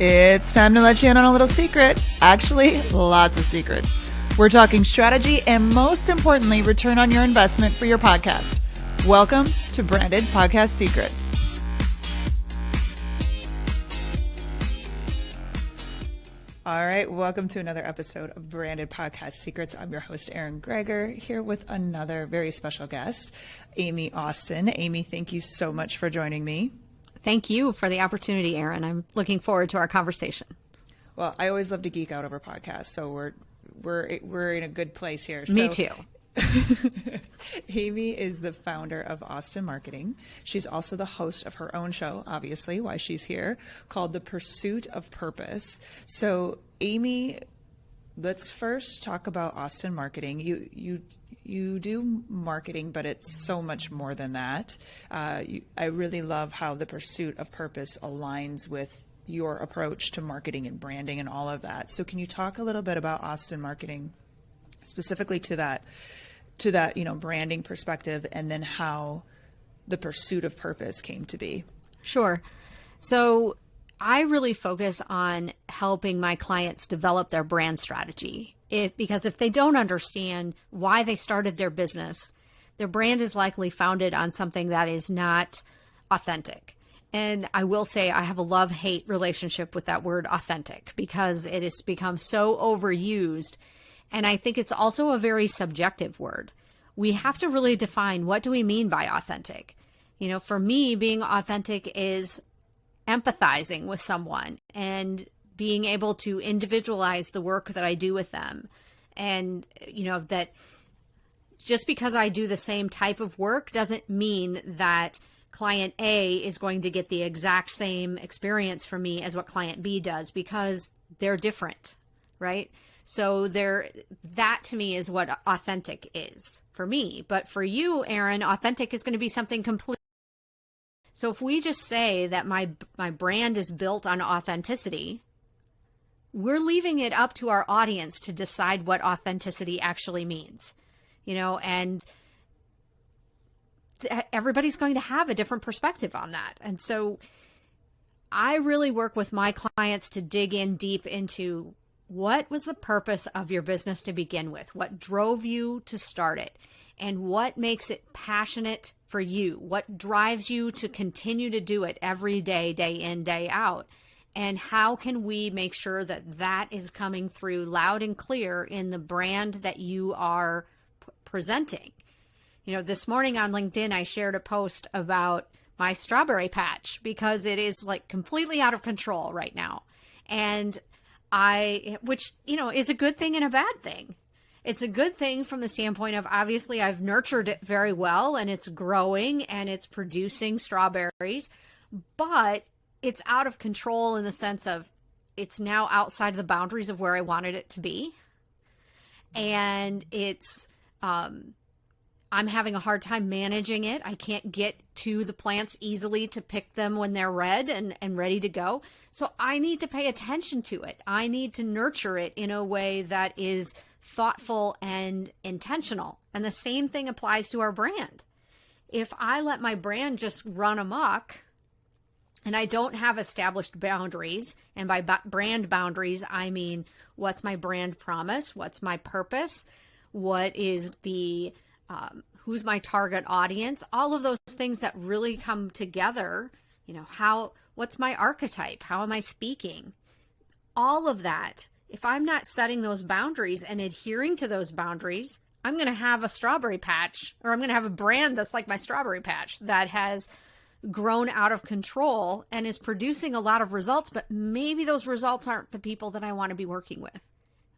It's time to let you in on a little secret. Actually, lots of secrets. We're talking strategy and, most importantly, return on your investment for your podcast. Welcome to Branded Podcast Secrets. All right, welcome to another episode of Branded Podcast Secrets. I'm your host, Erin Greger, here with another very special guest, Amy Austin. Amy, thank you so much for joining me. Thank you for the opportunity, Erin. I'm looking forward to our conversation. Well, I always love to geek out over podcasts, so we're in a good place here. Me too. Amy is the founder of Austin Marketing. She's also the host of her own show, obviously, why she's here, called The Pursuit of Purpose. So, Amy, let's first talk about Austin Marketing. You do marketing, but it's so much more than that. I really love how The Pursuit of Purpose aligns with your approach to marketing and branding and all of that. So can you talk a little bit about Austin Marketing, specifically to that, branding perspective, and then how The Pursuit of Purpose came to be? Sure. So I really focus on helping my clients develop their brand strategy. Because if they don't understand why they started their business, their brand is likely founded on something that is not authentic. And I will say I have a love-hate relationship with that word authentic because it has become so overused. And I think it's also a very subjective word. We have to really define, what do we mean by authentic? For me, being authentic is empathizing with someone and being able to individualize the work that I do with them. And, that just because I do the same type of work doesn't mean that client A is going to get the exact same experience from me as what client B does, because they're different, right? So that to me is what authentic is for me. But for you, Erin, authentic is going to be something completely. So if we just say that my brand is built on authenticity, we're leaving it up to our audience to decide what authenticity actually means, and everybody's going to have a different perspective on that. And so I really work with my clients to dig in deep into what was the purpose of your business to begin with? What drove you to start it? And what makes it passionate for you? What drives you to continue to do it every day, day in, day out? And how can we make sure that that is coming through loud and clear in the brand that you are presenting? This morning on LinkedIn, I shared a post about my strawberry patch because it is like completely out of control right now. And which is a good thing and a bad thing. It's a good thing from the standpoint of, obviously, I've nurtured it very well and it's growing and it's producing strawberries, but it's out of control in the sense of it's now outside the boundaries of where I wanted it to be. And it's, I'm having a hard time managing it. I can't get to the plants easily to pick them when they're red and ready to go. So I need to pay attention to it. I need to nurture it in a way that is thoughtful and intentional. And the same thing applies to our brand. If I let my brand just run amok and I don't have established boundaries, and by brand boundaries, I mean, what's my brand promise? What's my purpose? What is the who's my target audience? All of those things that really come together, what's my archetype? How am I speaking? All of that. If I'm not setting those boundaries and adhering to those boundaries, I'm going to have a strawberry patch, or I'm going to have a brand that's like my strawberry patch that has grown out of control and is producing a lot of results, but maybe those results aren't the people that I want to be working with.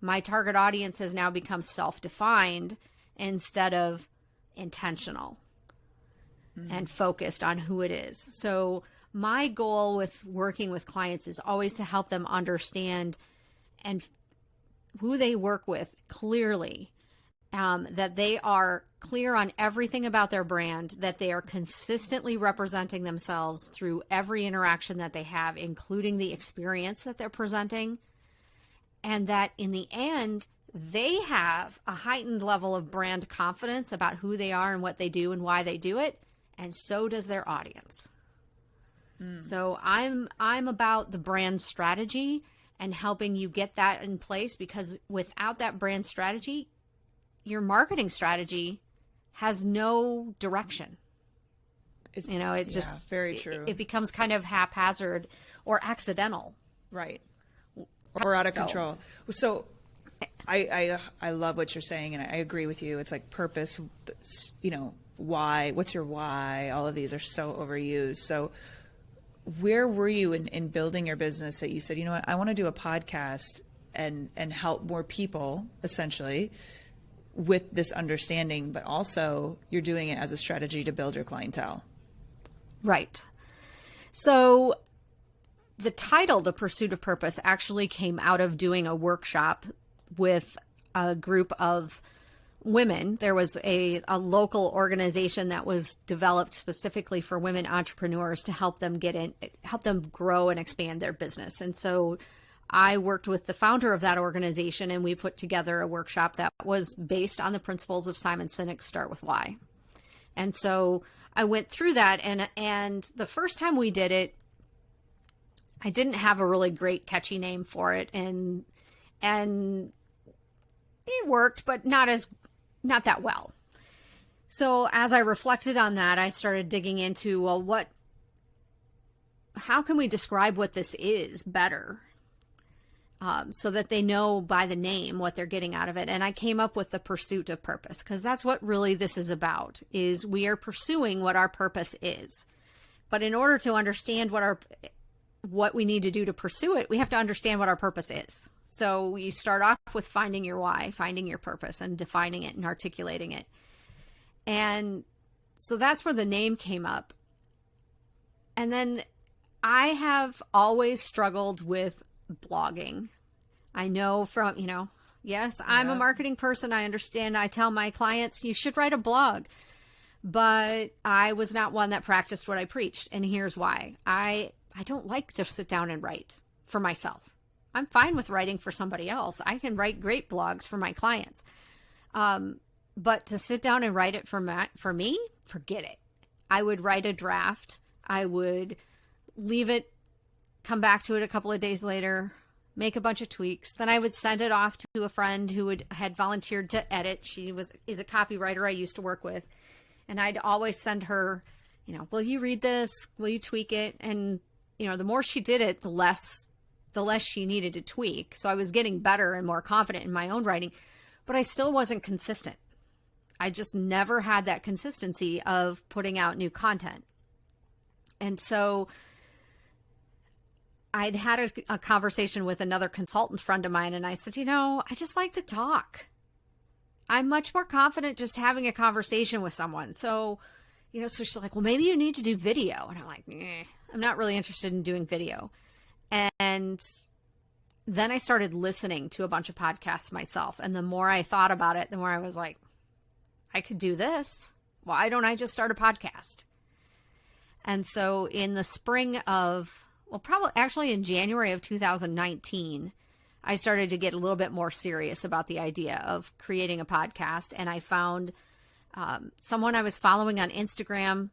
My target audience has now become self-defined instead of intentional and focused on who it is. So my goal with working with clients is always to help them understand and who they work with clearly, that they are clear on everything about their brand, that they are consistently representing themselves through every interaction that they have, including the experience that they're presenting, and that in the end, they have a heightened level of brand confidence about who they are and what they do and why they do it, and so does their audience. So I'm about the brand strategy and helping you get that in place, because without that brand strategy, your marketing strategy has no direction. It's just very true. It becomes kind of haphazard or accidental. Right. Or out of control. So I love what you're saying, and I agree with you. It's like purpose, why, what's your why? All of these are so overused. So where were you in building your business that you said, you know what, I want to do a podcast and help more people, essentially, with this understanding, but also you're doing it as a strategy to build your clientele. Right. So the title, The Pursuit of Purpose, actually came out of doing a workshop with a group of women. There was a local organization that was developed specifically for women entrepreneurs to help them help them grow and expand their business. And so I worked with the founder of that organization, and we put together a workshop that was based on the principles of Simon Sinek's Start With Why. And so I went through that, and the first time we did it, I didn't have a really great catchy name for it, and it worked, but not that well. So as I reflected on that, I started digging into, well, how can we describe what this is better? So that they know by the name what they're getting out of it. And I came up with the pursuit of purpose, because that's what really this is about, is we are pursuing what our purpose is. But in order to understand what we need to do to pursue it, we have to understand what our purpose is. So you start off with finding your why, finding your purpose, and defining it and articulating it. And so that's where the name came up. And then I have always struggled with blogging. I know from, yes, I'm a marketing person. I understand. I tell my clients, you should write a blog. But I was not one that practiced what I preached. And here's why. I don't like to sit down and write for myself. I'm fine with writing for somebody else. I can write great blogs for my clients. But to sit down and write it for me, forget it. I would write a draft. I would leave it, come back to it a couple of days later, make a bunch of tweaks. Then I would send it off to a friend who had volunteered to edit. She is a copywriter I used to work with. And I'd always send her, will you read this? Will you tweak it? And, the more she did it, the less she needed to tweak. So I was getting better and more confident in my own writing, but I still wasn't consistent. I just never had that consistency of putting out new content. And so I'd had a conversation with another consultant friend of mine, and I said, I just like to talk. I'm much more confident just having a conversation with someone. So, so she's like, well, maybe you need to do video. And I'm like, I'm not really interested in doing video. And then I started listening to a bunch of podcasts myself. And the more I thought about it, the more I was like, I could do this. Why don't I just start a podcast? And so in the spring of, probably actually in January of 2019, I started to get a little bit more serious about the idea of creating a podcast. And I found someone I was following on Instagram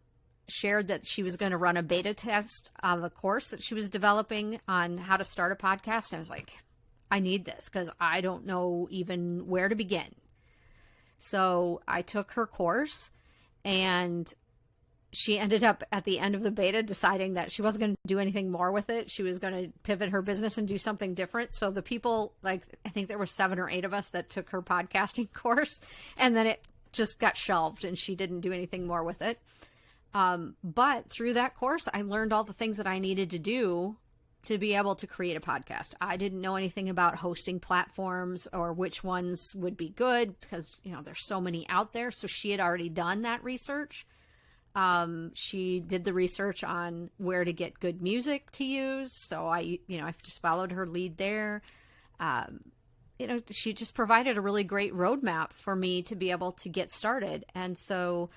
shared that she was going to run a beta test of a course that she was developing on how to start a podcast. And I was like, I need this because I don't know even where to begin. So I took her course, and she ended up at the end of the beta deciding that she wasn't going to do anything more with it. She was going to pivot her business and do something different. So the people, I think there were 7 or 8 of us that took her podcasting course, and then it just got shelved and she didn't do anything more with it. But through that course, I learned all the things that I needed to do to be able to create a podcast. I didn't know anything about hosting platforms or which ones would be good because, there's so many out there. So she had already done that research. She did the research on where to get good music to use. So I've just followed her lead there. She just provided a really great roadmap for me to be able to get started. And so,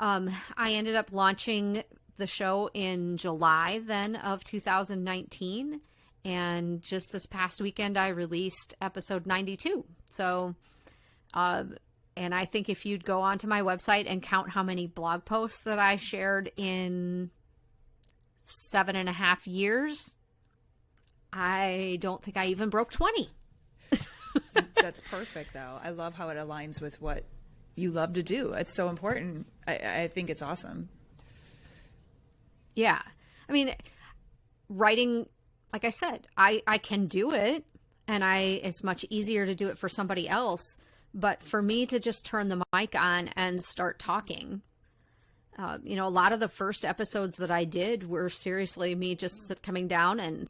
I ended up launching the show in July then of 2019. And just this past weekend, I released episode 92. So, and I think if you'd go onto my website and count how many blog posts that I shared in 7.5 years, I don't think I even broke 20. That's perfect, though. I love how it aligns with what you love to do. It's so important. I think it's awesome. Yeah. I mean, writing, like I said, I can do it, and it's much easier to do it for somebody else. But for me to just turn the mic on and start talking, a lot of the first episodes that I did were seriously me just coming down and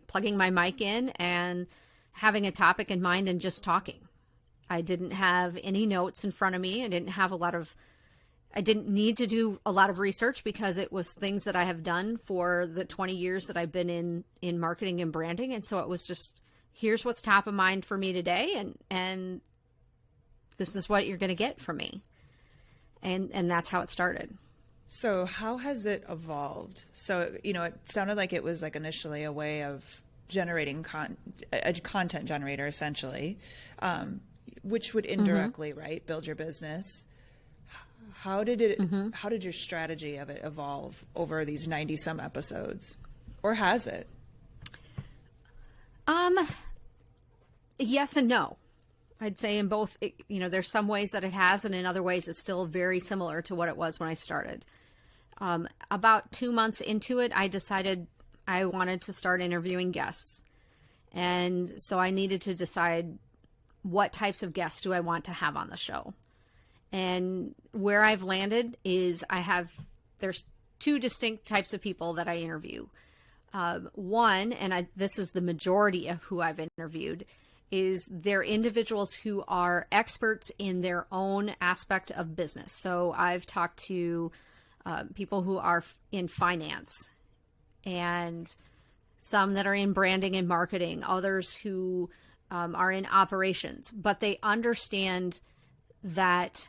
plugging my mic in and having a topic in mind and just talking. I didn't have any notes in front of me. I didn't need to do a lot of research because it was things that I have done for the 20 years that I've been in marketing and branding. And so it was just, here's what's top of mind for me today. And this is what you're going to get from me. And that's how it started. So how has it evolved? So, it sounded like it was like initially a way of generating a content generator, essentially, which would indirectly, right, build your business. How did your strategy of it evolve over these 90 some episodes, or has it? Yes and no. I'd say in both, there's some ways that it has, and in other ways it's still very similar to what it was when I started. About 2 months into it, I decided I wanted to start interviewing guests. And so I needed to decide what types of guests do I want to have on the show. And where I've landed is there's 2 distinct types of people that I interview. One, and this is the majority of who I've interviewed, is they're individuals who are experts in their own aspect of business. So I've talked to people who are in finance, and some that are in branding and marketing, others who are in operations, but they understand that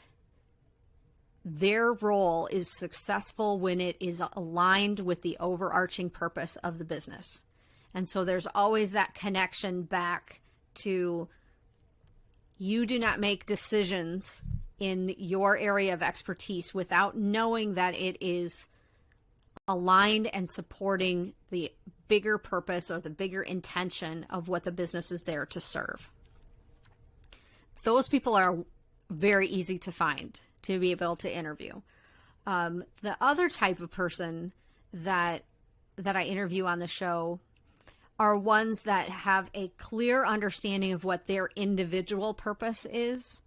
their role is successful when it is aligned with the overarching purpose of the business. And so there's always that connection back to, you do not make decisions in your area of expertise without knowing that it is aligned and supporting the bigger purpose or the bigger intention of what the business is there to serve. Those people are very easy to find, to be able to interview. The other type of person that I interview on the show are ones that have a clear understanding of what their individual purpose is,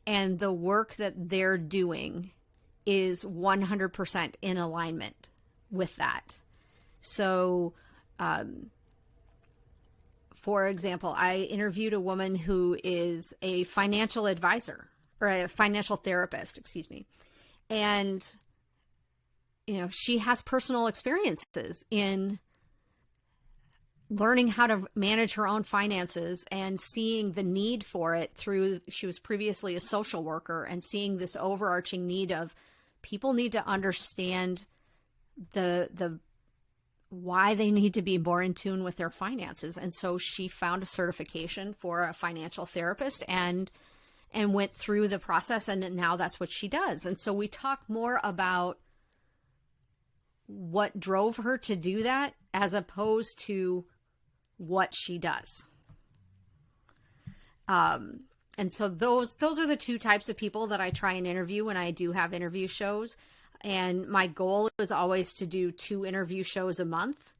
and the work that they're doing is 100% in alignment with that. So, for example, I interviewed a woman who is a financial advisor, or a financial therapist, excuse me. And, she has personal experiences in learning how to manage her own finances and seeing the need for it she was previously a social worker, and seeing this overarching need of people need to understand the why they need to be more in tune with their finances. And so she found a certification for a financial therapist and went through the process, and now that's what she does. And so we talk more about what drove her to do that as opposed to what she does. And so those are the 2 types of people that I try and interview when I do have interview shows. And my goal is always to do 2 interview shows a month.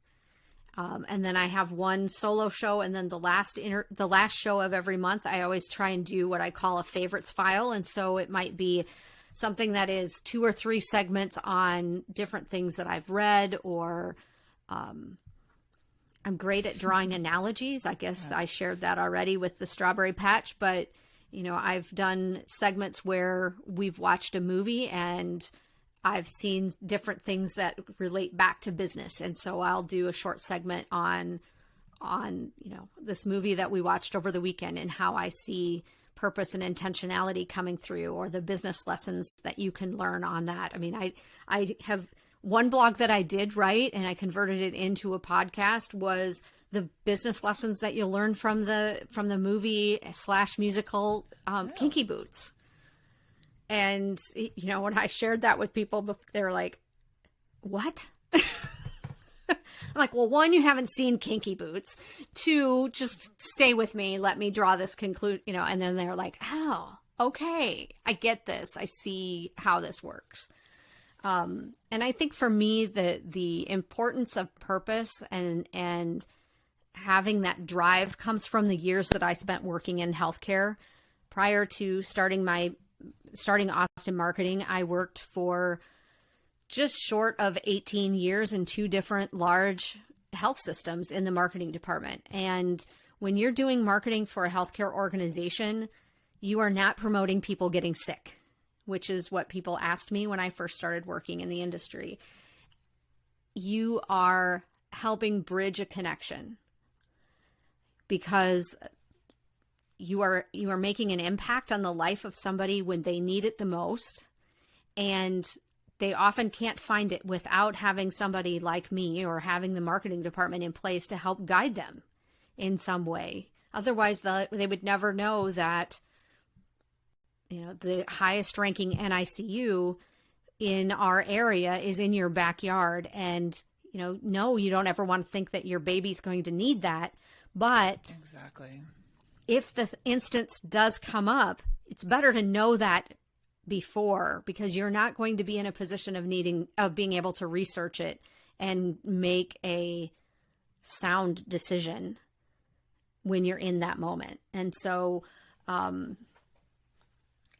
And then I have 1 solo show, and then the last show of every month, I always try and do what I call a favorites file. And so it might be something that is 2 or 3 segments on different things that I've read, or I'm great at drawing analogies. I guess I shared that already with the strawberry patch, but I've done segments where we've watched a movie and I've seen different things that relate back to business. And so I'll do a short segment on this movie that we watched over the weekend and how I see purpose and intentionality coming through, or the business lessons that you can learn on that. I mean, I have one blog that I did write and I converted it into a podcast, was the business lessons that you learn from the movie / musical Kinky Boots. And, when I shared that with people, they were like, what? I'm like, well, one, you haven't seen Kinky Boots. Two, just stay with me. Let me draw this and then they're like, oh, okay, I get this. I see how this works. And I think for me, the importance of purpose and having that drive comes from the years that I spent working in healthcare. Prior to starting Austin Marketing, I worked for just short of 18 years in two different large health systems in the marketing department. And when you're doing marketing for a healthcare organization, you are not promoting people getting sick, which is what people asked me when I first started working in the industry. You are helping bridge a connection because you are making an impact on the life of somebody when they need it the most. And they often can't find it without having somebody like me or having the marketing department in place to help guide them in some way. Otherwise, they would never know that, the highest ranking NICU in our area is in your backyard. And, no, you don't ever want to think that your baby's going to need that. But exactly, if the instance does come up, it's better to know that before, because you're not going to be in a position of being able to research it and make a sound decision when you're in that moment. And so,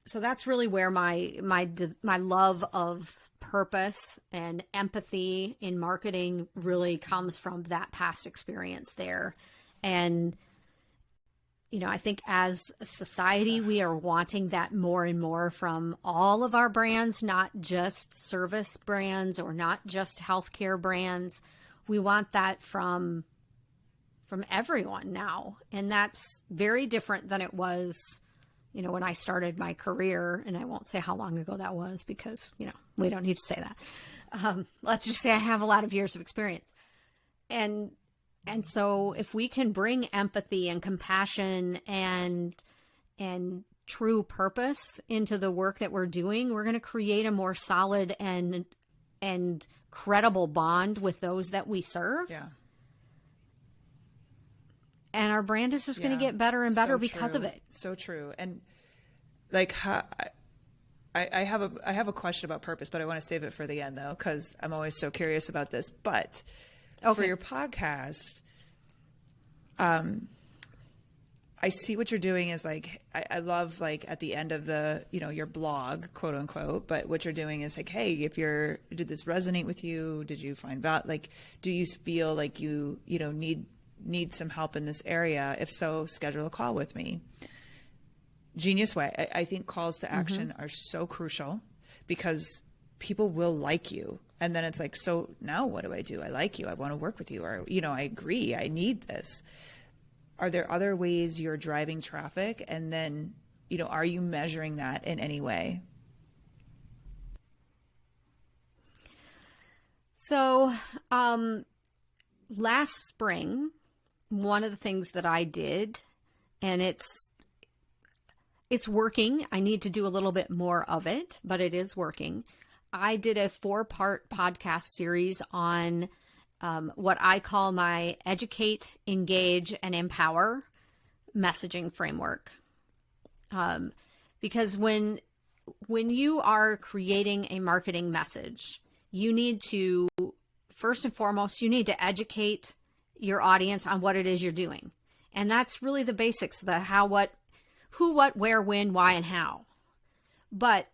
so that's really where my love of purpose and empathy in marketing really comes from, that past experience there. And I think as a society, we are wanting that more and more from all of our brands, not just service brands or not just healthcare brands. We want that from everyone now. And that's very different than it was, when I started my career. And I won't say how long ago that was because, we don't need to say that. Let's just say I have a lot of years of experience. And so if we can bring empathy and compassion and true purpose into the work that we're doing, we're going to create a more solid and credible bond with those that we serve. Yeah. And our brand is just going to get better and better because true. of it. So true. And like, I have a question about purpose, but I want to save it for the end though, because I'm always so curious about this. But for your podcast, I see what you're doing is like, I love like at the end of the, your blog, quote unquote, but what you're doing is like, hey, did this resonate with you? Did you find value? Like, do you feel like you need some help in this area? If so, schedule a call with me. Genius way. I think calls to action are so crucial because people will like you. And then it's like, so now what do? I like you. I want to work with you. Or, I agree. I need this. Are there other ways you're driving traffic? And then, are you measuring that in any way? So, last spring, one of the things that I did, and it's working. I need to do a little bit more of it, but it is working. I did a 4-part podcast series on what I call my educate, engage, and empower messaging framework. Because when you are creating a marketing message, you need to, first and foremost, you need to educate your audience on what it is you're doing. And that's really the basics, the how, what, who, what, where, when, why, and how. But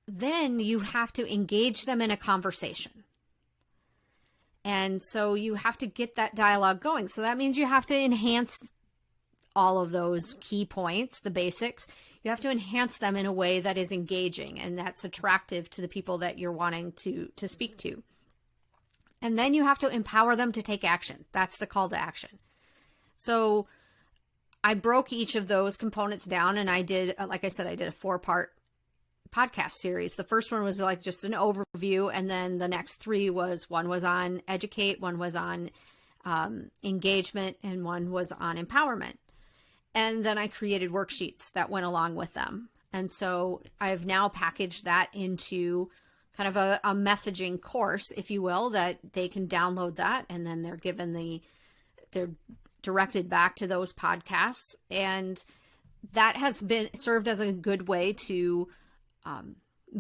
then you have to engage them in a conversation. And so you have to get that dialogue going. So that means you have to enhance all of those key points, the basics. You have to enhance them in a way that is engaging and that's attractive to the people that you're wanting to speak to. And then you have to empower them to take action. That's the call to action. So I broke each of those components down and I did, like I said, I did a 4-part podcast series. The first one was like just an overview. And then the next 3 one was on educate, one was on engagement, and one was on empowerment. And then I created worksheets that went along with them. And so I've now packaged that into kind of a messaging course, if you will, that they can download that, and then they're directed back to those podcasts. And that has been served as a good way to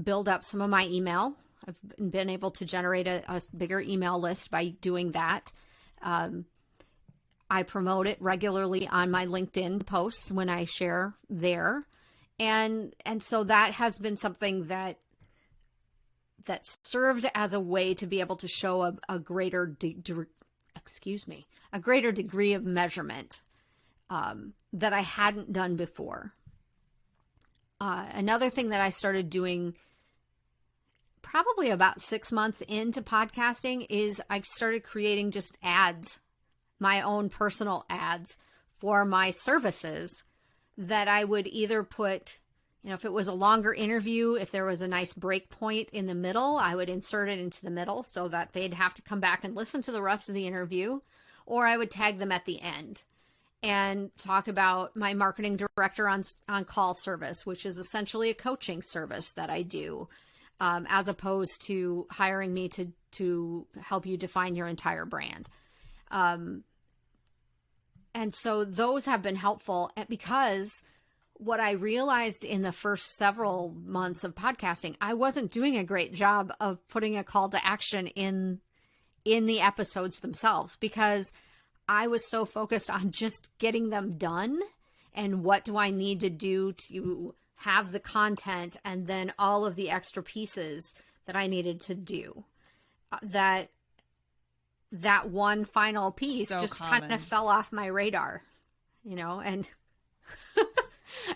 build up some of my email. I've been able to generate a bigger email list by doing that. I promote it regularly on my LinkedIn posts when I share there. And so that has been something that served as a way to be able to show a greater degree of measurement that I hadn't done before. Another thing that I started doing probably about 6 months into podcasting is I started creating just ads, my own personal ads for my services that I would either put, if it was a longer interview, if there was a nice break point in the middle, I would insert it into the middle so that they'd have to come back and listen to the rest of the interview, or I would tag them at the end and talk about my marketing director on call service, which is essentially a coaching service that I do, as opposed to hiring me to help you define your entire brand. And so those have been helpful because what I realized in the first several months of podcasting, I wasn't doing a great job of putting a call to action in the episodes themselves, because I was so focused on just getting them done and what do I need to do to have the content and then all of the extra pieces that I needed to do. That one final piece just kind of fell off my radar, and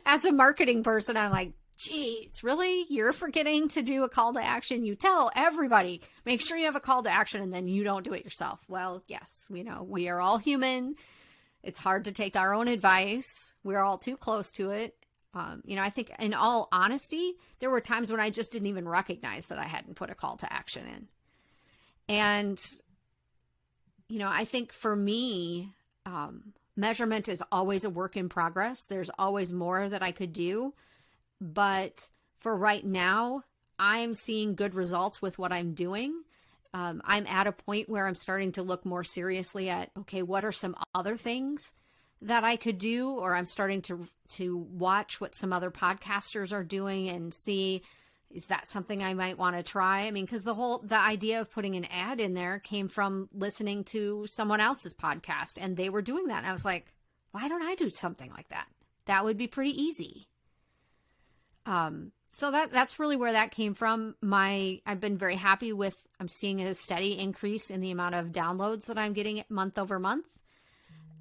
as a marketing person, I'm like, geez, really? You're forgetting to do a call to action? You tell everybody, make sure you have a call to action, and then you don't do it yourself. Well, yes, we are all human. It's hard to take our own advice. We're all too close to it. I think in all honesty, there were times when I just didn't even recognize that I hadn't put a call to action in. And I think for me, measurement is always a work in progress. There's always more that I could do. But for right now, I'm seeing good results with what I'm doing. I'm at a point where I'm starting to look more seriously at, okay, what are some other things that I could do? Or I'm starting to watch what some other podcasters are doing and see, is that something I might want to try? I mean, because the idea of putting an ad in there came from listening to someone else's podcast, and they were doing that. And I was like, why don't I do something like that? That would be pretty easy. So that's really where that came from. I've been very happy with, I'm seeing a steady increase in the amount of downloads that I'm getting month over month.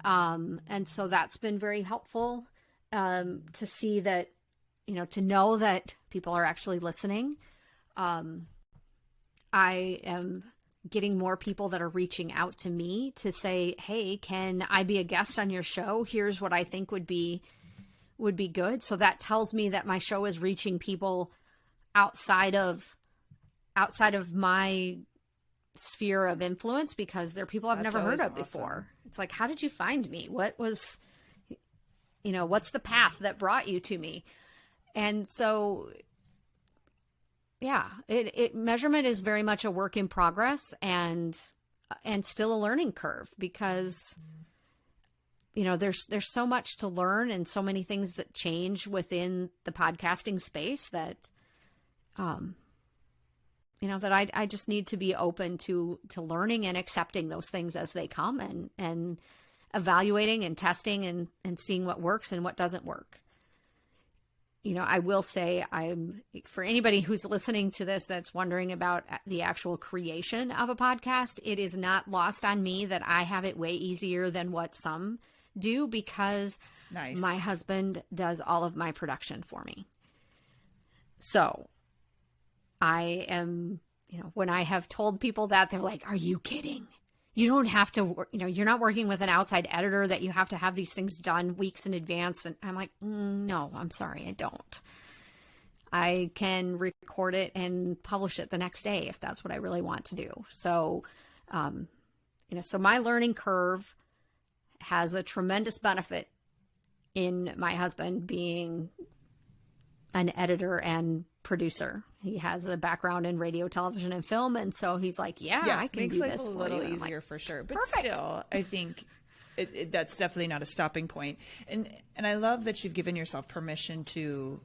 And so that's been very helpful, to see that, to know that people are actually listening. I am getting more people that are reaching out to me to say, hey, can I be a guest on your show? Here's what I think would be good. So that tells me that my show is reaching people outside of my sphere of influence, because they're people I've never heard of before. It's like, how did you find me? What's the path that brought you to me? And so, yeah, measurement is very much a work in progress and still a learning curve, because there's so much to learn and so many things that change within the podcasting space that, that I just need to be open to learning and accepting those things as they come, and evaluating and testing and seeing what works and what doesn't work. I will say, for anybody who's listening to this that's wondering about the actual creation of a podcast, it is not lost on me that I have it way easier than what some do, because my husband does all of my production for me. So I am, when I have told people that, they're like, are you kidding? You don't have to, you're not working with an outside editor that you have to have these things done weeks in advance. And I'm like, no, I'm sorry, I don't. I can record it and publish it the next day if that's what I really want to do. So, so my learning curve has a tremendous benefit in my husband being an editor and producer. He has a background in radio, television, and film, and so he's like, "Yeah, I can makes do life this a for little you." easier for sure. But Perfect. still, I think that's definitely not a stopping point. And I love that you've given yourself permission to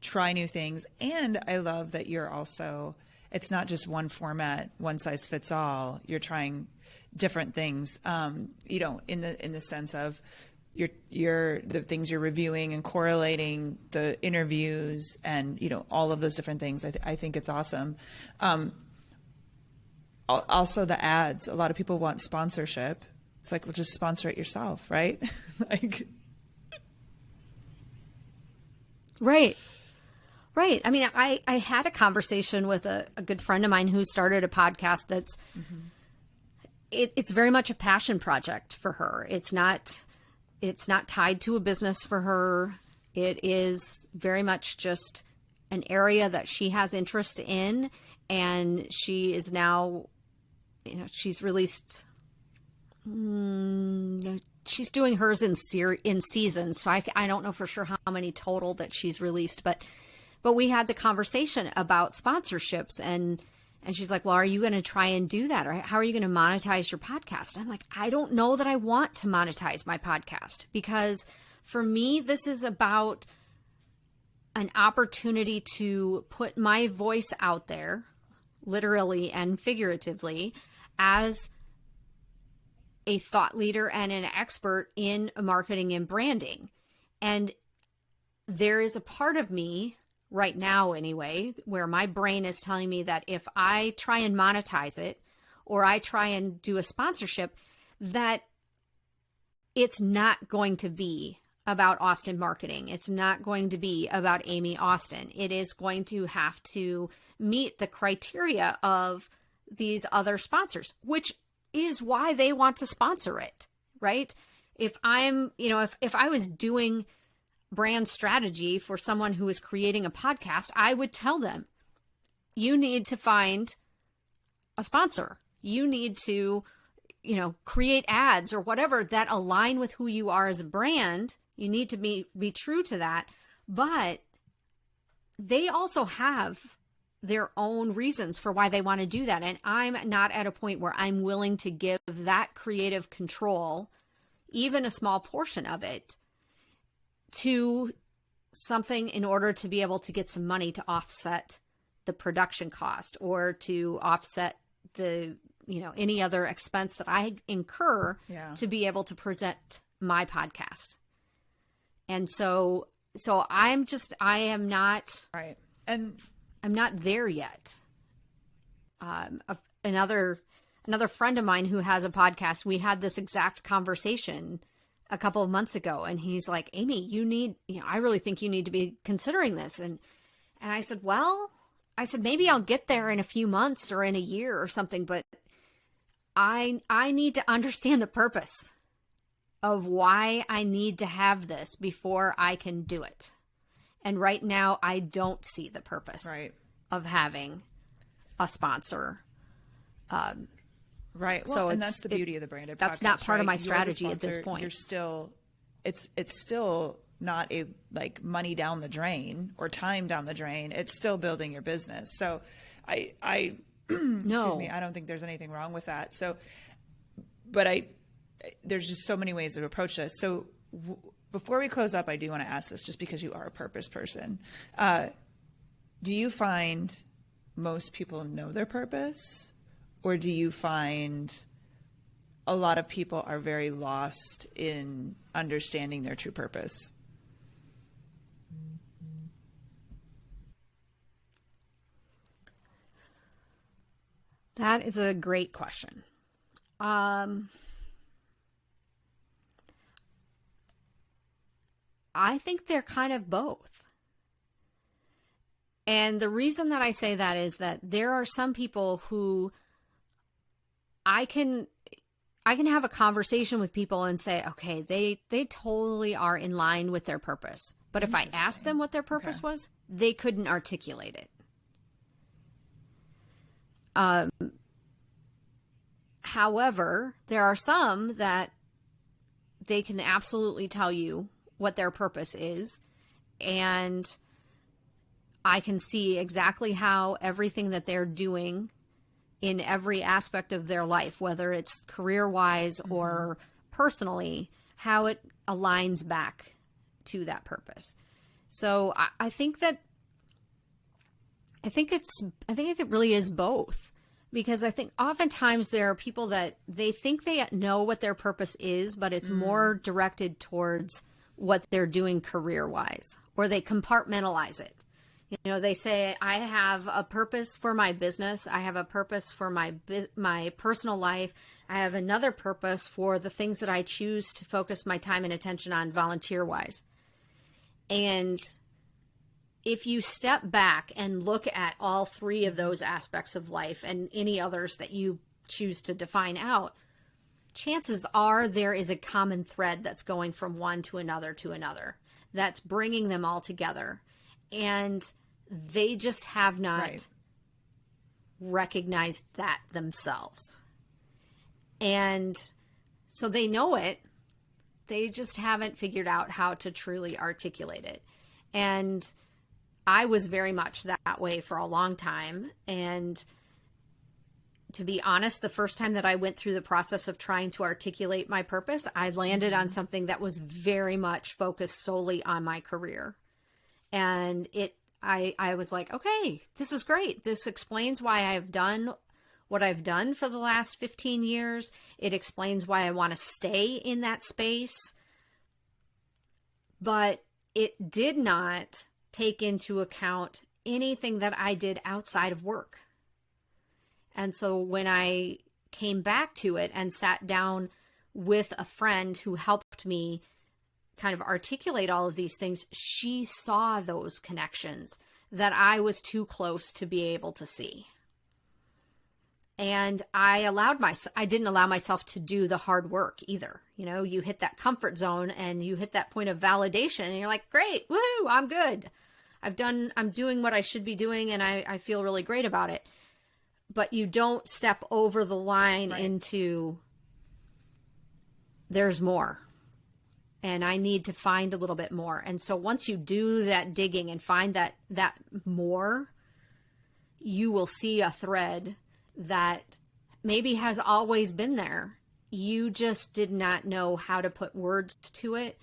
try new things, and I love that you're also, it's not just one format, one size fits all. You're trying different things, you know, in the sense of the things you're reviewing and correlating the interviews and, you know, all of those different things. I think it's awesome. Also the ads, a lot of people want sponsorship. It's like, well, just sponsor it yourself, right? Like, Right. Right. I mean, I had a conversation with a good friend of mine who started a podcast that's, it's very much a passion project for her. It's not tied to a business for her. It is very much just an area that she has interest in. And she is now, you know, she's released, she's doing hers in season. So I don't know for sure how many total that she's released, but we had the conversation about sponsorships, and she's like, well, are you going to try and do that? Or how are you going to monetize your podcast? I'm like, I don't know that I want to monetize my podcast, because for me, this is about an opportunity to put my voice out there, literally and figuratively, as a thought leader and an expert in marketing and branding. And there is a part of me right now anyway, where my brain is telling me that if I try and monetize it, or I try and do a sponsorship, that it's not going to be about Austin marketing. It's not going to be about Amy Austin. It is going to have to meet the criteria of these other sponsors, which is why they want to sponsor it, right? If I'm, you know, if I was doing brand strategy for someone who is creating a podcast, I would tell them, you need to find a sponsor. You need to, you know, create ads or whatever that align with who you are as a brand. You need to be true to that. But they also have their own reasons for why they want to do that. And I'm not at a point where I'm willing to give that creative control, even a small portion of it, to something in order to be able to get some money to offset the production cost, or to offset the, you know, any other expense that I incur to be able to present my podcast. And so I am not right. And I'm not there yet. Another friend of mine who has a podcast, we had this exact conversation a couple of months ago, and he's like, Amy, I really think you need to be considering this. And I said, maybe I'll get there in a few months or in a year or something, but I need to understand the purpose of why I need to have this before I can do it. And right now, I don't see the purpose of having a sponsor. Right. Well, and that's the beauty of the branded podcast. That's not part of my strategy at this point. You're still, it's still not a like money down the drain or time down the drain. It's still building your business. So I no, excuse me, I don't think there's anything wrong with that. So, but there's just so many ways to approach this. So before we close up, I do want to ask this, just because you are a purpose person. Do you find most people know their purpose? Or do you find a lot of people are very lost in understanding their true purpose? That is a great question. I think they're kind of both. And the reason that I say that is that there are some people who I can have a conversation with people and say, okay, they totally are in line with their purpose. But if I asked them what their purpose was, they couldn't articulate it. However, there are some that they can absolutely tell you what their purpose is, and I can see exactly how everything that they're doing in every aspect of their life, whether it's career-wise or personally, how it aligns back to that purpose. So I think it really is both, because I think oftentimes there are people that they think they know what their purpose is, but it's more directed towards what they're doing career-wise, or they compartmentalize it. You know, they say, I have a purpose for my business. I have a purpose for my personal life. I have another purpose for the things that I choose to focus my time and attention on volunteer-wise. And if you step back and look at all three of those aspects of life and any others that you choose to define out, chances are there is a common thread that's going from one to another that's bringing them all together. And they just have not recognized that themselves. And so they know it. They just haven't figured out how to truly articulate it. And I was very much that way for a long time. And to be honest, the first time that I went through the process of trying to articulate my purpose, I landed on something that was very much focused solely on my career. And I was like, okay, this is great. This explains why I've done what I've done for the last 15 years. It explains why I want to stay in that space. But it did not take into account anything that I did outside of work. And so when I came back to it and sat down with a friend who helped me kind of articulate all of these things, she saw those connections that I was too close to be able to see. And I didn't allow myself to do the hard work either. You know, you hit that comfort zone and you hit that point of validation and you're like, great, woohoo, I'm good. I'm doing what I should be doing and I feel really great about it. But you don't step over the line into there's more. And I need to find a little bit more. And so once you do that digging and find that more, you will see a thread that maybe has always been there. You just did not know how to put words to it,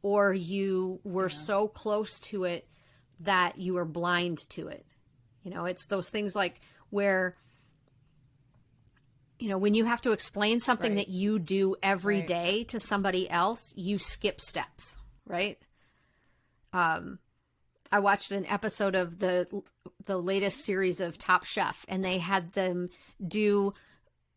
or you were so close to it that you were blind to it. You know, it's those things like where, you know, when you have to explain something that you do every day to somebody else, you skip steps, right? I watched an episode of the latest series of Top Chef, and they had them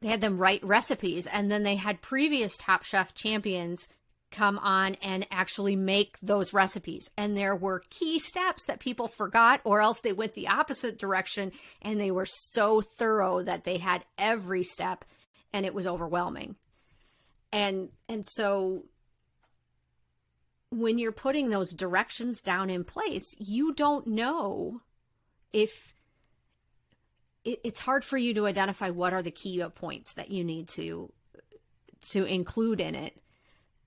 write recipes, and then they had previous Top Chef champions come on and actually make those recipes. And there were key steps that people forgot, or else they went the opposite direction, and they were so thorough that they had every step, and it was overwhelming. And so when you're putting those directions down in place, you don't know if it's hard for you to identify what are the key points that you need to include in it,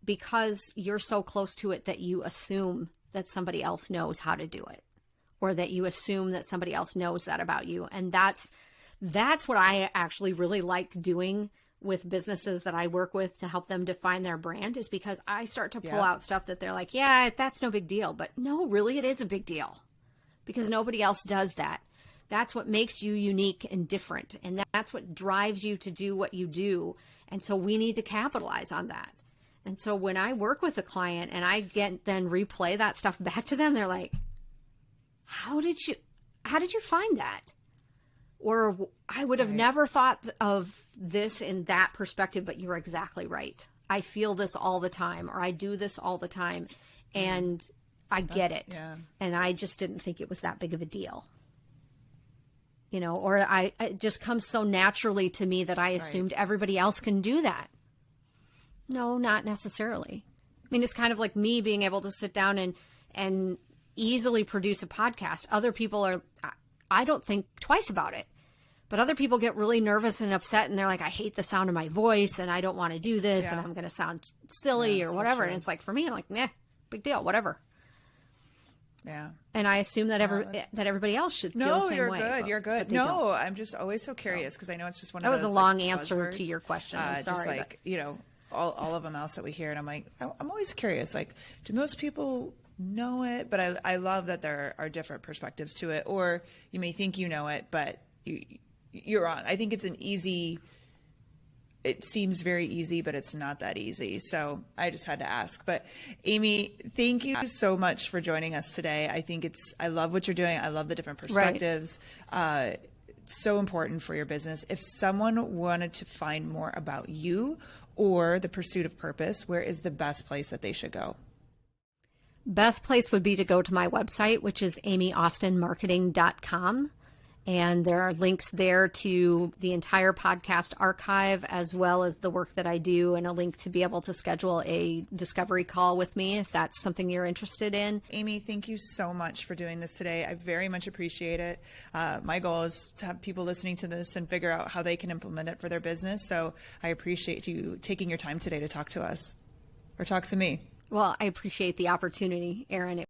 because you're so close to it that you assume that somebody else knows how to do it, or that you assume that somebody else knows that about you. And that's what I actually really like doing with businesses that I work with to help them define their brand, is because I start to pull out stuff that they're like, yeah, that's no big deal. But no, really, it is a big deal, because nobody else does that. That's what makes you unique and different. And that's what drives you to do what you do. And so we need to capitalize on that. And so when I work with a client and I then replay that stuff back to them, they're like, how did you find that? Or I would have never thought of this in that perspective, but you're exactly right. I feel this all the time, or I do this all the time, and I get it. Yeah. And I just didn't think it was that big of a deal. You know, or it just comes so naturally to me that I assumed everybody else can do that. No, not necessarily. I mean, it's kind of like me being able to sit down and easily produce a podcast. Other people I don't think twice about it. But other people get really nervous and upset, and they're like, I hate the sound of my voice, and I don't want to do this, and I'm going to sound silly or whatever. And it's like, for me, I'm like, nah, big deal, whatever. Yeah. And I assume that that everybody else should feel the same you're way. good. You're good. No, I'm just always so curious because I know it's just one of that those. was a long answer to your question. I'm sorry. Just like, all of them else that we hear. And I'm like, I'm always curious. Like, do most people know it? But I love that there are different perspectives to it. Or you may think you know it, but you're on. I think it's it seems very easy, but it's not that easy. So I just had to ask. But Amy, thank you so much for joining us today. I love what you're doing. I love the different perspectives. Right. So important for your business. If someone wanted to find more about you or the pursuit of purpose, where is the best place that they should go? Best place would be to go to my website, which is amyaustinmarketing.com. And there are links there to the entire podcast archive, as well as the work that I do, and a link to be able to schedule a discovery call with me if that's something you're interested in. Amy, thank you so much for doing this today. I very much appreciate it. My goal is to have people listening to this and figure out how they can implement it for their business. So I appreciate you taking your time today to talk to us or talk to me. Well, I appreciate the opportunity, Erin.